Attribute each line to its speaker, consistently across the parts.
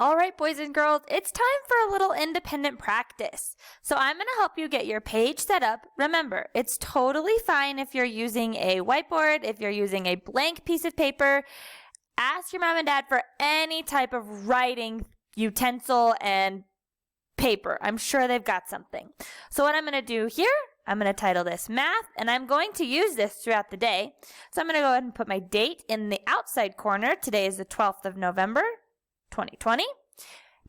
Speaker 1: All right, boys and girls, it's time for a little independent practice. So I'm going to help you get your page set up. Remember, it's totally fine if you're using a whiteboard, if you're using a blank piece of paper. Ask your mom and dad for any type of writing utensil and paper. I'm sure they've got something. So what I'm going to do here, I'm going to title this Math, and I'm going to use this throughout the day. So I'm going to go ahead and put my date in the outside corner. Today is the 12th of November, 2020.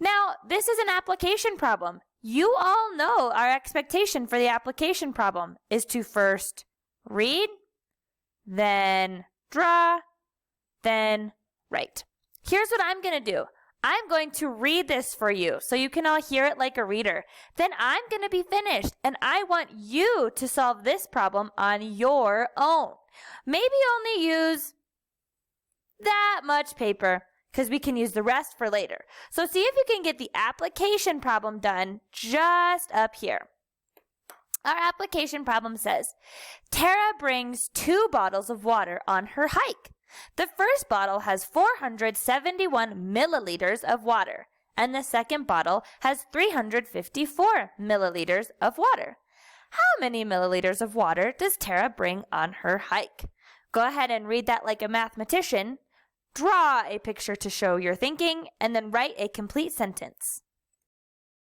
Speaker 1: Now, this is an application problem. You all know our expectation for the application problem is to first read, then draw, then write. Here's what I'm going to do. I'm going to read this for you so you can all hear it like a reader. Then I'm going to be finished, and I want you to solve this problem on your own. Maybe only use that much paper, because we can use the rest for later. So see if you can get the application problem done just up here. Our application problem says, Tara brings 2 bottles of water on her hike. The first bottle has 471 milliliters of water, and the second bottle has 354 milliliters of water. How many milliliters of water does Tara bring on her hike? Go ahead and read that like a mathematician. Draw a picture to show your thinking, and then write a complete sentence.